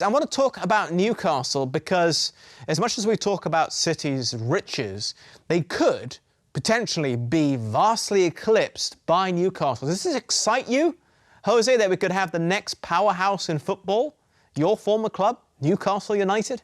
I want to talk about Newcastle because as much as we talk about City's riches, they could potentially be vastly eclipsed by Newcastle. Does this excite you, Jose, that we could have the next powerhouse in football, your former club, Newcastle United?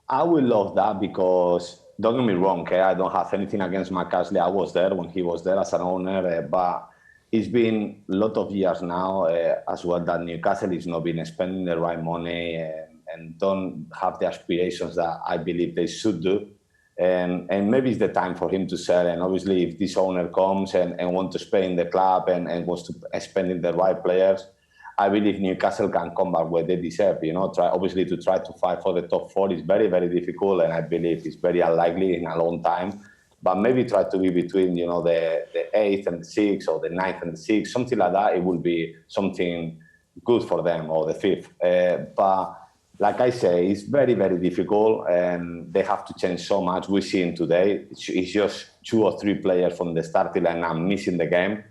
I would love that because, don't get me wrong, okay, I don't have anything against McCasley. I was there when he was there as an owner, but it's been a lot of years now as well that Newcastle is not been spending the right money and don't have the aspirations that I believe they should do. And maybe it's the time for him to sell. And obviously, if this owner comes and wants to spend in the club and wants to spend in the right players, I believe Newcastle can come back where they deserve. You know, obviously to try to fight for the top four is very, very difficult, and I believe it's very unlikely in a long time. But maybe try to be between, you know, the 8th and the 6th, or the 9th and the 6th, something like that. It will be something good for them, or the 5th. But like I say, it's very, very difficult, and they have to change so much. We're seeing today, it's just 2 or 3 players from the starting line now missing the game,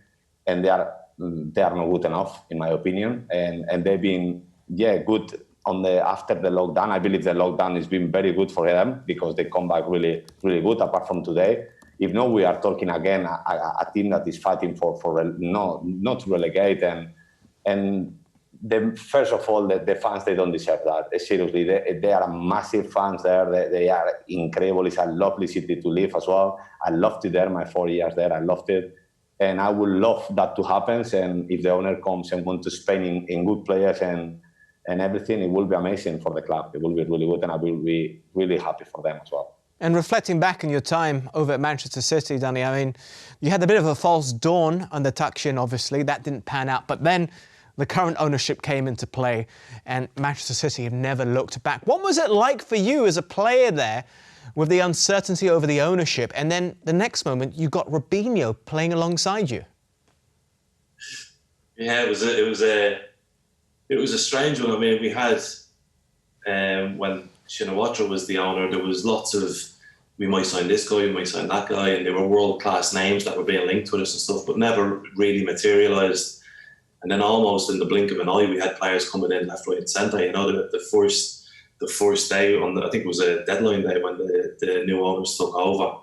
and they are not good enough, in my opinion. And they've been, good after the lockdown. I believe the lockdown has been very good for them because they come back really, really good, apart from today. If not, we are talking again a team that is fighting for not to relegate. And first of all, the fans, they don't deserve that. Seriously, they are massive fans there. They are incredible. It's a lovely city to live as well. I loved it there, my 4 years there. I loved it. And I would love that to happen. And if the owner comes and wants to spend in good players and everything, it will be amazing for the club. It will be really good, and I will be really happy for them as well. And reflecting back on your time over at Manchester City, Dunne, I mean, you had a bit of a false dawn under Tuchel, obviously. That didn't pan out. But then the current ownership came into play, and Manchester City have never looked back. What was it like for you as a player there with the uncertainty over the ownership? And then the next moment, you got Robinho playing alongside you. Yeah, it was a strange one. I mean, we had, when Shinawatra was the owner, there was lots of, we might sign this guy, we might sign that guy, and they were world-class names that were being linked with us and stuff, but never really materialised. And then almost in the blink of an eye, we had players coming in left, right and centre. You know, the first day, I think it was a deadline day when the new owners took over,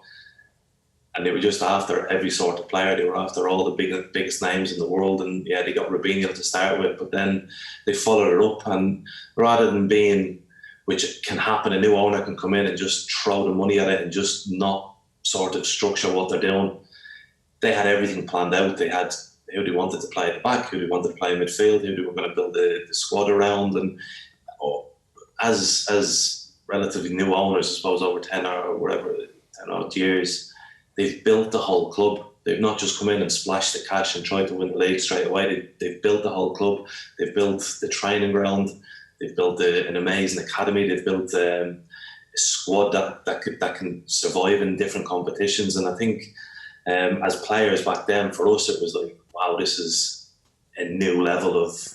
and they were just after every sort of player. They were after all the biggest names in the world, and yeah, they got Robinho to start with, but then they followed it up, and rather than being, which can happen, a new owner can come in and just throw the money at it and just not sort of structure what they're doing. They had everything planned out. They had who they wanted to play at the back, who they wanted to play in midfield, who they were going to build the squad around, and as relatively new owners, I suppose over 10 odd years, they've built the whole club. They've not just come in and splashed the cash and tried to win the league straight away. They've built the whole club. They've built the training ground. They've built an amazing academy. They've built a squad that can survive in different competitions. And I think as players back then, for us, it was like, wow, this is a new level of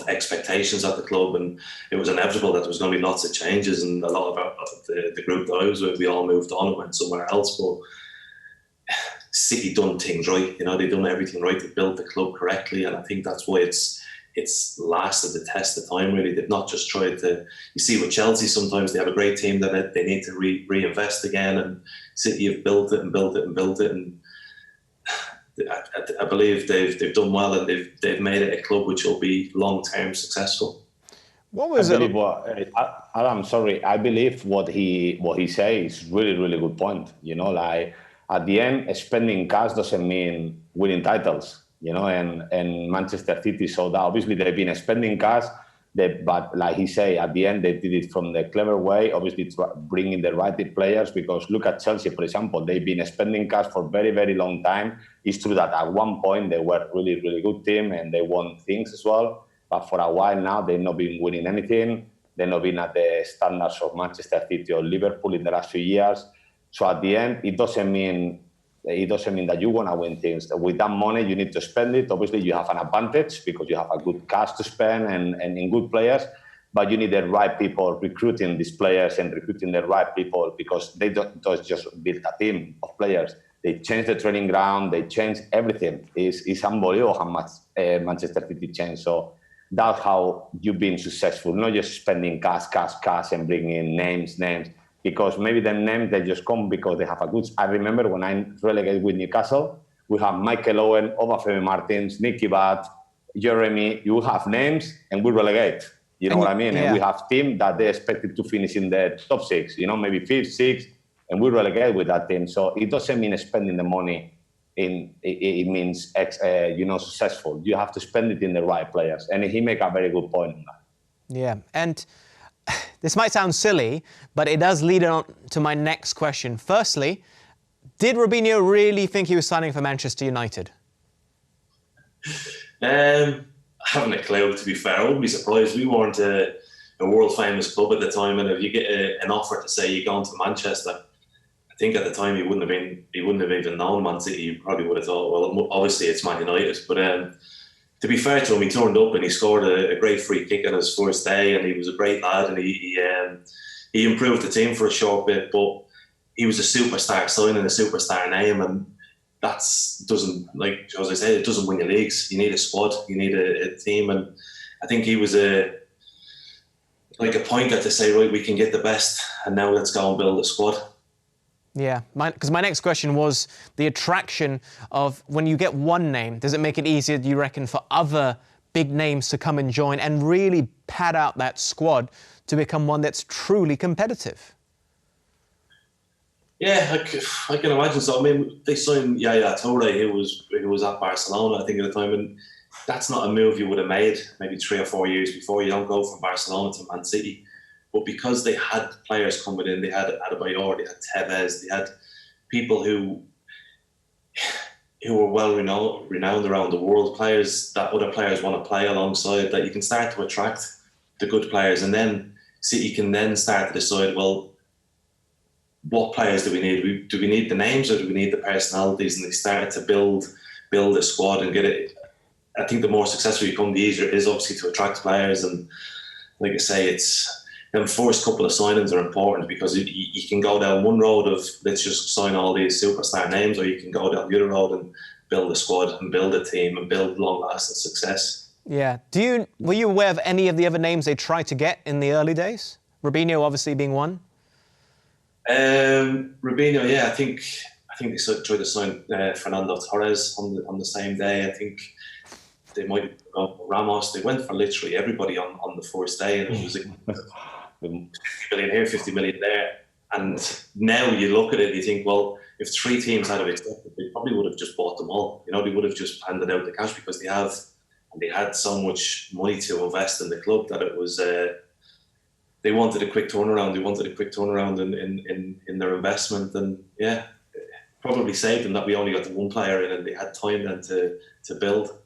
expectations at the club, and it was inevitable that there was going to be lots of changes, and a lot of the group that I was with, we all moved on and went somewhere else. But City done things right, you know, they done everything right. They built the club correctly, and I think that's why it's lasted the test of time. Really, they've not just tried to. You see with Chelsea, sometimes they have a great team that they need to reinvest again, and City have built it and built it and built it, and I believe they've done well, and they've made it a club which will be long-term successful. What was it? I'm sorry. I believe what he says is really, really good point. You know, like at the end, spending cash doesn't mean winning titles. You know, and Manchester City saw that. Obviously, they've been spending cash. But like he said, at the end, they did it from the clever way, obviously bringing the right players, because look at Chelsea, for example. They've been spending cash for a very, very long time. It's true that at one point they were a really, really good team and they won things as well. But for a while now, they've not been winning anything. They've not been at the standards of Manchester City or Liverpool in the last few years. So at the end, it doesn't mean that you want to win things. With that money, you need to spend it. Obviously, you have an advantage because you have a good cash to spend and in good players, but you need the right people recruiting these players and recruiting the right people, because they don't just build a team of players. They change the training ground. They change everything. It's unbelievable how much Manchester City changed. So that's how you've been successful, not just spending cash, and bringing in names. Because maybe the names, they just come because they have a good... I remember when I relegated with Newcastle, we have Michael Owen, Obafemi Martins, Nicky Butt, Jeremy. You have names and we relegate. You know what I mean? Yeah. And we have team that they expected to finish in the top 6, maybe 5th, 6th, and we relegate with that team. So it doesn't mean spending the money it means successful. You have to spend it in the right players. And he make a very good point on that. Yeah, and this might sound silly, but it does lead on to my next question. Firstly, did Robinho really think he was signing for Manchester United? I haven't a clue, to be fair. I wouldn't be surprised. We weren't a world-famous club at the time, and if you get an offer to say you're going to Manchester, I think at the time he wouldn't have even known Man City. He probably would have thought, well, obviously it's Man United. But to be fair to him, he turned up and he scored a great free kick on his first day, and he was a great lad, and he improved the team for a short bit. But he was a superstar signing, a superstar name, and doesn't, like as I said, it doesn't win you leagues. You need a squad, you need a team, and I think he was a pointer to say, right, we can get the best, and now let's go and build a squad. Yeah, because my next question was the attraction of when you get one name, does it make it easier, do you reckon, for other big names to come and join and really pad out that squad to become one that's truly competitive? Yeah, I can imagine so. I mean, they signed Yaya Toure, who was at Barcelona, I think, at the time, and that's not a move you would have made maybe 3 or 4 years before. You don't go from Barcelona to Man City. But because they had players coming in, they had Adebayor, they had Tevez, they had people who were well renowned around the world, players that other players want to play alongside, that you can start to attract the good players, and then City can then start to decide, well, what players do we need? Do we need the names or do we need the personalities? And they started to build a squad and get it. I think the more successful you become, the easier it is obviously to attract players. And like I say, them first couple of signings are important because you can go down one road of let's just sign all these superstar names, or you can go down the other road and build a squad and build a team and build long-lasting success. Yeah. Were you aware of any of the other names they tried to get in the early days? Robinho obviously being one. Robinho, yeah, I think they tried to sign Fernando Torres on the same day. I think they might go Ramos. They went for literally everybody on the first day, and it was like 50 million here, 50 million there. And now you look at it, and you think, well, if 3 teams had accepted, they probably would have just bought them all. They would have just handed out the cash because they had so much money to invest in the club that it was. They wanted a quick turnaround. They wanted a quick turnaround in their investment, and yeah, probably saved them that we only got the one player in, and they had time then to build.